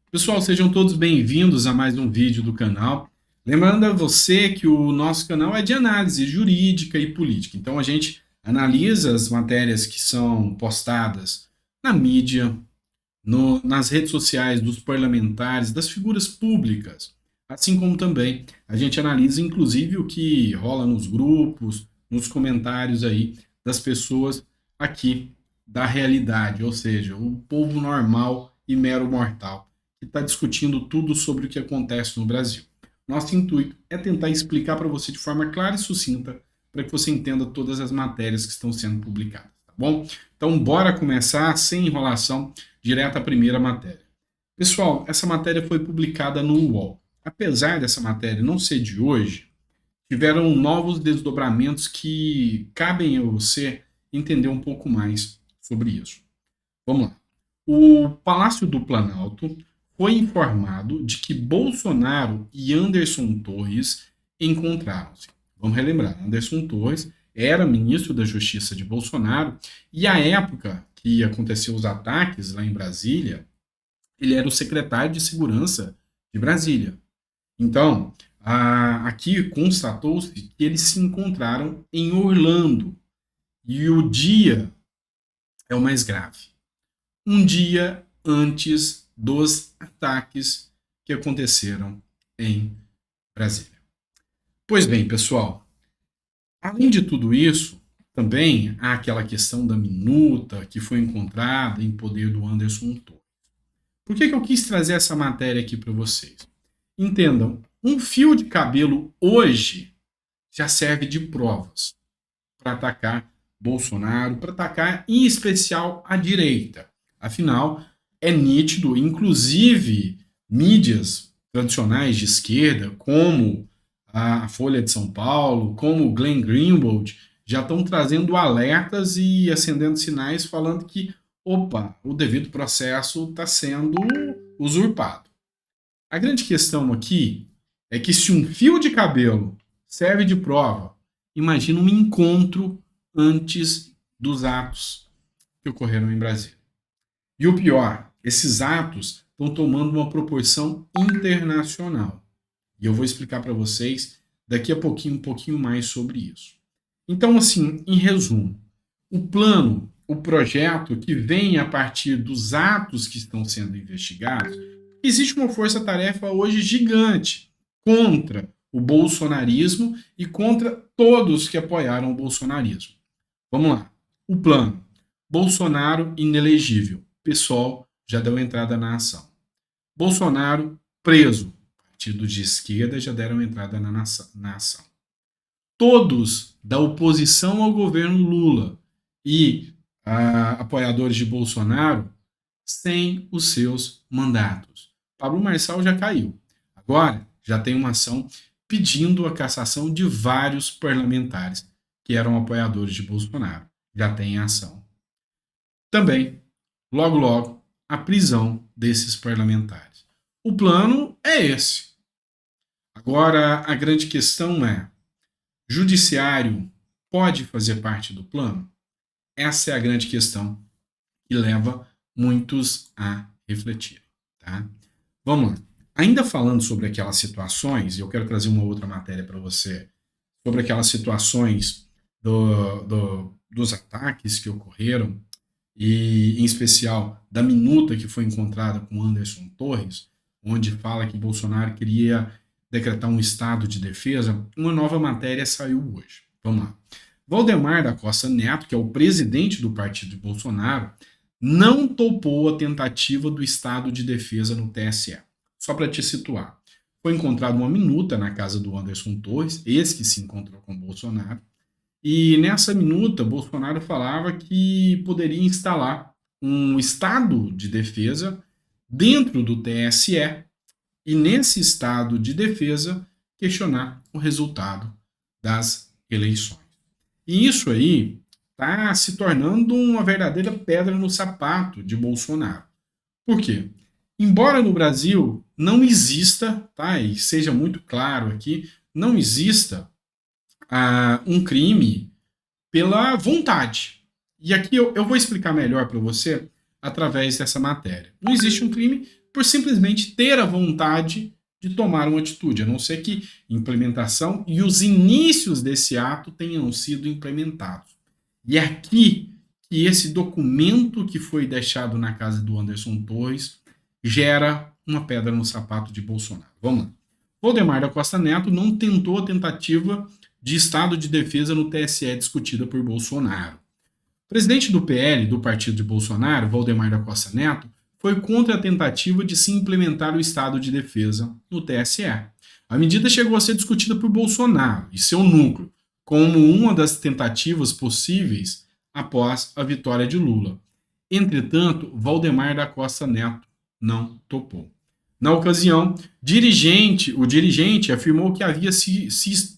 Pessoal, sejam todos bem-vindos a mais um vídeo do canal. Lembrando a você que o nosso canal é de análise jurídica e política. Então a gente analisa as matérias que são postadas na mídia, nas redes sociais dos parlamentares, das figuras públicas, assim como também a gente analisa inclusive o que rola nos grupos, nos comentários aí das pessoas aqui da realidade, ou seja, o povo normal e mero mortal que está discutindo tudo sobre o que acontece no Brasil. Nosso intuito é tentar explicar para você de forma clara e sucinta para que você entenda todas as matérias que estão sendo publicadas, tá bom? Então, bora começar sem enrolação, direto à primeira matéria. Pessoal, essa matéria foi publicada no UOL. Apesar dessa matéria não ser de hoje, tiveram novos desdobramentos que cabem a você entender um pouco mais sobre isso. Vamos lá. O Palácio do Planalto foi informado de que Bolsonaro e Anderson Torres encontraram-se. Vamos relembrar, Anderson Torres era ministro da Justiça de Bolsonaro e à época que aconteceu os ataques lá em Brasília, ele era o secretário de Segurança de Brasília. Então, aqui constatou-se que eles se encontraram em Orlando e o dia é o mais grave. Um dia antes dos ataques que aconteceram em Brasília. Pois bem, pessoal, além de tudo isso, também há aquela questão da minuta que foi encontrada em poder do Anderson Torres. Por que eu quis trazer essa matéria aqui para vocês? Entendam, um fio de cabelo hoje já serve de provas para atacar Bolsonaro, para atacar em especial a direita. Afinal, é nítido, inclusive mídias tradicionais de esquerda, como a Folha de São Paulo, como o Glenn Greenwald, já estão trazendo alertas e acendendo sinais falando que, opa, o devido processo está sendo usurpado. A grande questão aqui é que se um fio de cabelo serve de prova, imagina um encontro antes dos atos que ocorreram em Brasília. E o pior, esses atos estão tomando uma proporção internacional. E eu vou explicar para vocês daqui a pouquinho um pouquinho mais sobre isso. Então, assim, em resumo, o plano, o projeto que vem a partir dos atos que estão sendo investigados, existe uma força-tarefa hoje gigante contra o bolsonarismo e contra todos que apoiaram o bolsonarismo. Vamos lá. O plano. Bolsonaro inelegível. PSOL já deu entrada na ação. Bolsonaro preso. Partido de esquerda já deram entrada na ação. Todos da oposição ao governo Lula e apoiadores de Bolsonaro sem os seus mandatos. Pablo Marçal já caiu. Agora já tem uma ação pedindo a cassação de vários parlamentares que eram apoiadores de Bolsonaro. Já tem ação. Também, logo logo, a prisão desses parlamentares. O plano é esse. Agora, a grande questão é: judiciário pode fazer parte do plano? Essa é a grande questão que leva muitos a refletir. Tá? Vamos lá. Ainda falando sobre aquelas situações, e eu quero trazer uma outra matéria para você, sobre aquelas situações dos ataques que ocorreram, e em especial da minuta que foi encontrada com Anderson Torres, onde fala que Bolsonaro queria decretar um estado de defesa, uma nova matéria saiu hoje. Vamos lá. Valdemar da Costa Neto, que é o presidente do partido de Bolsonaro, não topou a tentativa do estado de defesa no TSE. Só para te situar, foi encontrada uma minuta na casa do Anderson Torres, esse que se encontrou com Bolsonaro, e nessa minuta Bolsonaro falava que poderia instalar um estado de defesa dentro do TSE e nesse estado de defesa questionar o resultado das eleições. E isso aí está se tornando uma verdadeira pedra no sapato de Bolsonaro. Por quê? Embora no Brasil não exista, tá, e seja muito claro aqui, não exista um crime pela vontade. E aqui eu vou explicar melhor para você através dessa matéria. Não existe um crime por simplesmente ter a vontade de tomar uma atitude, a não ser que implementação e os inícios desse ato tenham sido implementados. E é aqui que esse documento que foi deixado na casa do Anderson Torres gera uma pedra no sapato de Bolsonaro. Vamos lá. Valdemar da Costa Neto não tentou a tentativa de estado de defesa no TSE discutida por Bolsonaro. O presidente do PL, do partido de Bolsonaro, Valdemar da Costa Neto, foi contra a tentativa de se implementar o estado de defesa no TSE. A medida chegou a ser discutida por Bolsonaro e seu núcleo, como uma das tentativas possíveis após a vitória de Lula. Entretanto, Valdemar da Costa Neto não topou. Na ocasião, o dirigente afirmou que havia se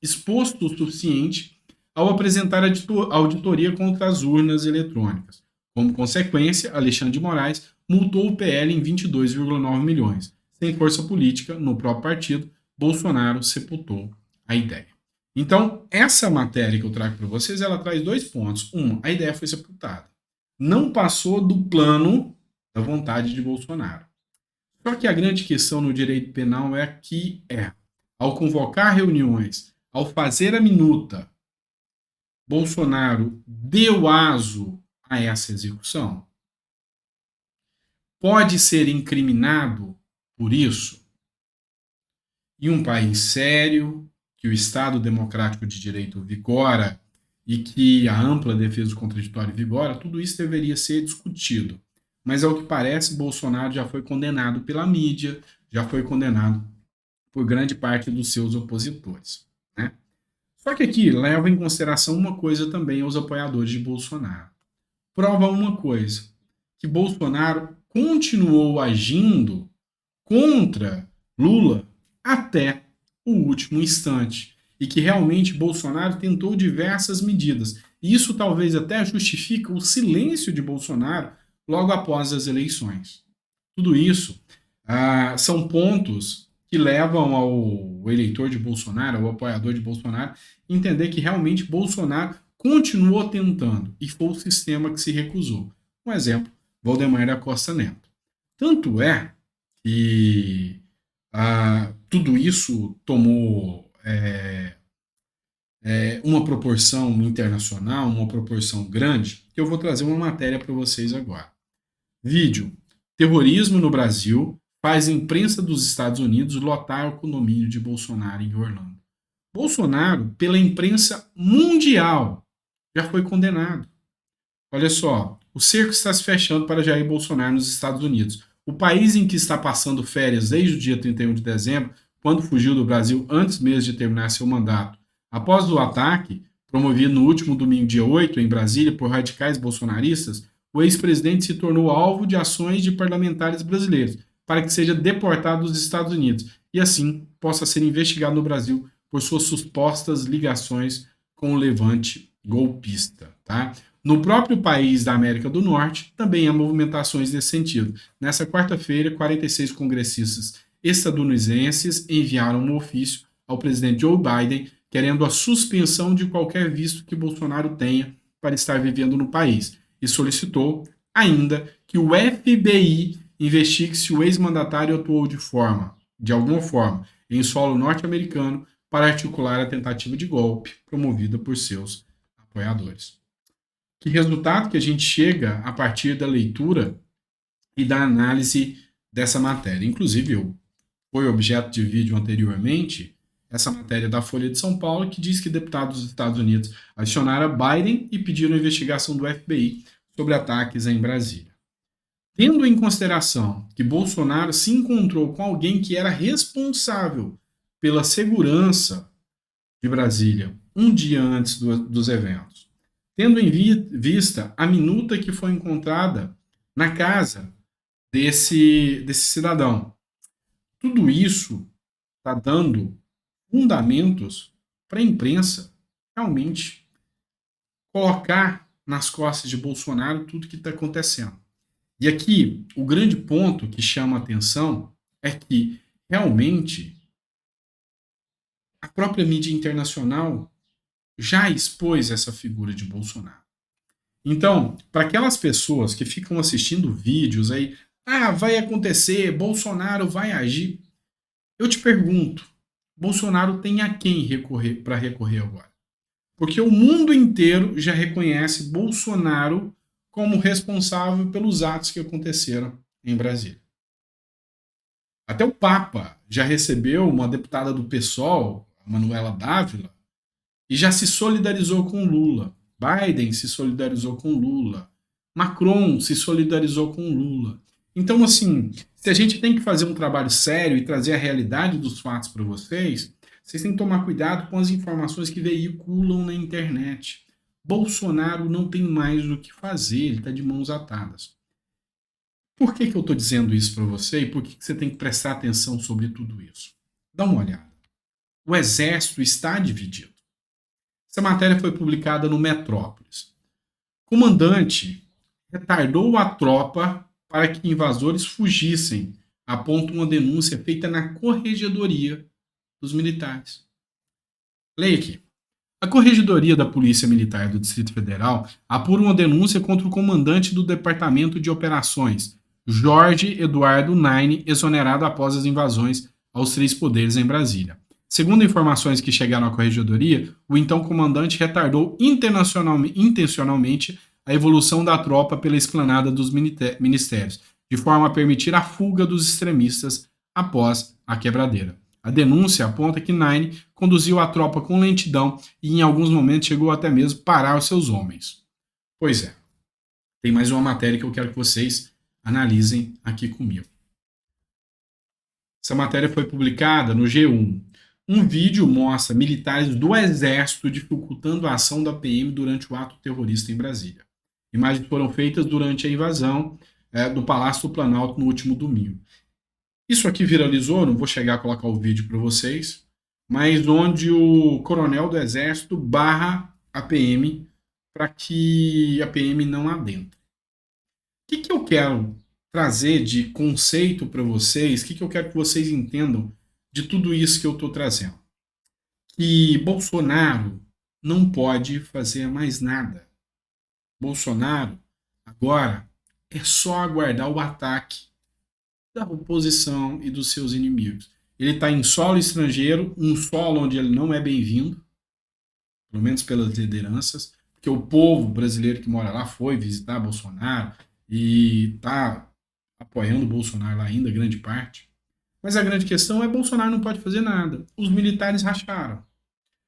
exposto o suficiente ao apresentar a auditoria contra as urnas eletrônicas. Como consequência, Alexandre de Moraes multou o PL em 22,9 milhões. Sem força política no próprio partido, Bolsonaro sepultou a ideia. Então, essa matéria que eu trago para vocês, ela traz 2 pontos. A ideia foi sepultada. Não passou do plano da vontade de Bolsonaro. Só que a grande questão no direito penal ao convocar reuniões, ao fazer a minuta, Bolsonaro deu aso a essa execução? Pode ser incriminado por isso? Em um país sério, que o Estado Democrático de Direito vigora e que a ampla defesa do contraditório vigora, tudo isso deveria ser discutido. Mas, ao que parece, Bolsonaro já foi condenado pela mídia, já foi condenado por grande parte dos seus opositores, né? Só que aqui leva em consideração uma coisa também aos apoiadores de Bolsonaro. Prova uma coisa, que Bolsonaro continuou agindo contra Lula até o último instante e que realmente Bolsonaro tentou diversas medidas. E isso talvez até justifica o silêncio de Bolsonaro logo após as eleições. Tudo isso são pontos que levam ao eleitor de Bolsonaro, ao apoiador de Bolsonaro, entender que realmente Bolsonaro continuou tentando e foi o sistema que se recusou. Um exemplo, Valdemar da Costa Neto. Tanto é que tudo isso tomou uma proporção internacional, uma proporção grande, que eu vou trazer uma matéria para vocês agora. Vídeo: terrorismo no Brasil faz a imprensa dos Estados Unidos lotar o condomínio de Bolsonaro em Orlando. Bolsonaro, pela imprensa mundial, já foi condenado. Olha só, o cerco está se fechando para Jair Bolsonaro nos Estados Unidos. O país em que está passando férias desde o dia 31 de dezembro, quando fugiu do Brasil antes mesmo de terminar seu mandato. Após o ataque, promovido no último domingo, dia 8, em Brasília, por radicais bolsonaristas, o ex-presidente se tornou alvo de ações de parlamentares brasileiros para que seja deportado dos Estados Unidos e, assim, possa ser investigado no Brasil por suas supostas ligações com o levante golpista. Tá? No próprio país da América do Norte, também há movimentações nesse sentido. Nessa quarta-feira, 46 congressistas estadunidenses enviaram um ofício ao presidente Joe Biden querendo a suspensão de qualquer visto que Bolsonaro tenha para estar vivendo no país e solicitou ainda que o FBI investigue se o ex-mandatário atuou de alguma forma, em solo norte-americano para articular a tentativa de golpe promovida por seus apoiadores. Que resultado que a gente chega a partir da leitura e da análise dessa matéria. Inclusive, foi objeto de vídeo anteriormente, essa matéria da Folha de São Paulo, que diz que deputados dos Estados Unidos acionaram Biden e pediram a investigação do FBI sobre ataques em Brasília. Tendo em consideração que Bolsonaro se encontrou com alguém que era responsável pela segurança de Brasília um dia antes dos eventos, tendo em vista a minuta que foi encontrada na casa desse cidadão, tudo isso está dando fundamentos para a imprensa realmente colocar nas costas de Bolsonaro tudo que está acontecendo. E aqui, o grande ponto que chama a atenção é que, realmente, a própria mídia internacional já expôs essa figura de Bolsonaro. Então, para aquelas pessoas que ficam assistindo vídeos aí, Ah, vai acontecer, Bolsonaro vai agir. Eu te pergunto, Bolsonaro tem a quem recorrer para recorrer agora? Porque o mundo inteiro já reconhece Bolsonaro como responsável pelos atos que aconteceram em Brasília. Até o Papa já recebeu uma deputada do PSOL, a Manuela Dávila, e já se solidarizou com Lula. Biden se solidarizou com Lula. Macron se solidarizou com Lula. Então, assim, se a gente tem que fazer um trabalho sério e trazer a realidade dos fatos para vocês, vocês têm que tomar cuidado com as informações que veiculam na internet. Bolsonaro não tem mais o que fazer, ele está de mãos atadas. Por que eu estou dizendo isso para você e por que você tem que prestar atenção sobre tudo isso? Dá uma olhada. O exército está dividido. Essa matéria foi publicada no Metrópolis. O comandante retardou a tropa para que invasores fugissem, aponta uma denúncia feita na corregedoria dos militares. Leia aqui. A Corregedoria da Polícia Militar do Distrito Federal apura uma denúncia contra o comandante do Departamento de Operações, Jorge Eduardo Naine, exonerado após as invasões aos três poderes em Brasília. Segundo informações que chegaram à Corregedoria, o então comandante retardou intencionalmente a evolução da tropa pela esplanada dos ministérios, de forma a permitir a fuga dos extremistas após a quebradeira. A denúncia aponta que Naine conduziu a tropa com lentidão e em alguns momentos chegou até mesmo a parar os seus homens. Pois é, tem mais uma matéria que eu quero que vocês analisem aqui comigo. Essa matéria foi publicada no G1. Um vídeo mostra militares do Exército dificultando a ação da PM durante o ato terrorista em Brasília. Imagens foram feitas durante a invasão do Palácio do Planalto no último domingo. Isso aqui viralizou, não vou chegar a colocar o vídeo para vocês, mas onde o coronel do Exército barra a PM para que a PM não adentre. O que eu quero trazer de conceito para vocês, o que eu quero que vocês entendam de tudo isso que eu estou trazendo? Que Bolsonaro não pode fazer mais nada. Bolsonaro, agora, é só aguardar o ataque da oposição e dos seus inimigos. Ele está em solo estrangeiro, um solo onde ele não é bem-vindo, pelo menos pelas lideranças, porque o povo brasileiro que mora lá foi visitar Bolsonaro e está apoiando o Bolsonaro lá ainda, grande parte. Mas a grande questão é que Bolsonaro não pode fazer nada. Os militares racharam.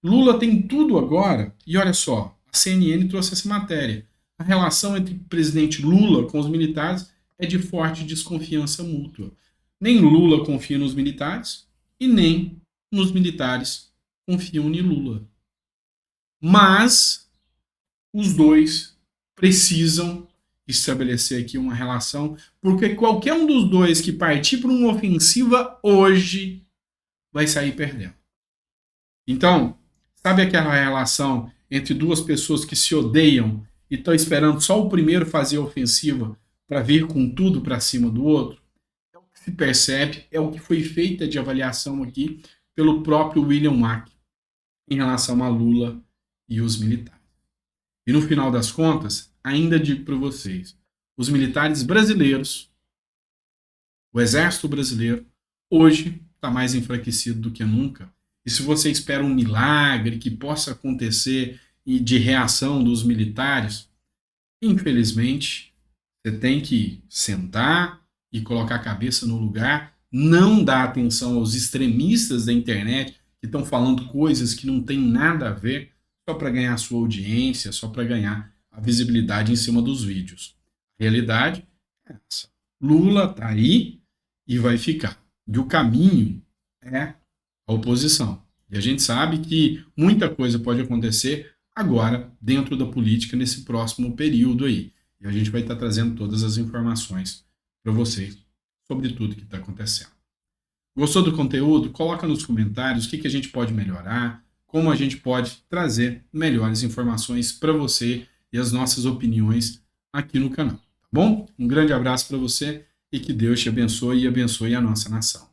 Lula tem tudo agora, e olha só, a CNN trouxe essa matéria. A relação entre o presidente Lula com os militares é de forte desconfiança mútua. Nem Lula confia nos militares e nem nos militares confiam em Lula. Mas os dois precisam estabelecer aqui uma relação, porque qualquer um dos dois que partir para uma ofensiva hoje vai sair perdendo. Então, sabe aquela relação entre duas pessoas que se odeiam e estão esperando só o primeiro fazer a ofensiva para vir com tudo para cima do outro? É o que se percebe, é o que foi feita de avaliação aqui pelo próprio William Mack em relação a Lula e os militares. E no final das contas, ainda digo para vocês, os militares brasileiros, o exército brasileiro, hoje está mais enfraquecido do que nunca. E se você espera um milagre que possa acontecer de reação dos militares, infelizmente, você tem que sentar e colocar a cabeça no lugar, não dar atenção aos extremistas da internet que estão falando coisas que não tem nada a ver, só para ganhar a sua audiência, só para ganhar a visibilidade em cima dos vídeos. A realidade é essa. Lula está aí e vai ficar. E o caminho é a oposição. E a gente sabe que muita coisa pode acontecer agora dentro da política nesse próximo período aí. E a gente vai estar trazendo todas as informações para vocês sobre tudo que está acontecendo. Gostou do conteúdo? Coloca nos comentários o que a gente pode melhorar, como a gente pode trazer melhores informações para você e as nossas opiniões aqui no canal, tá bom? Um grande abraço para você e que Deus te abençoe e abençoe a nossa nação.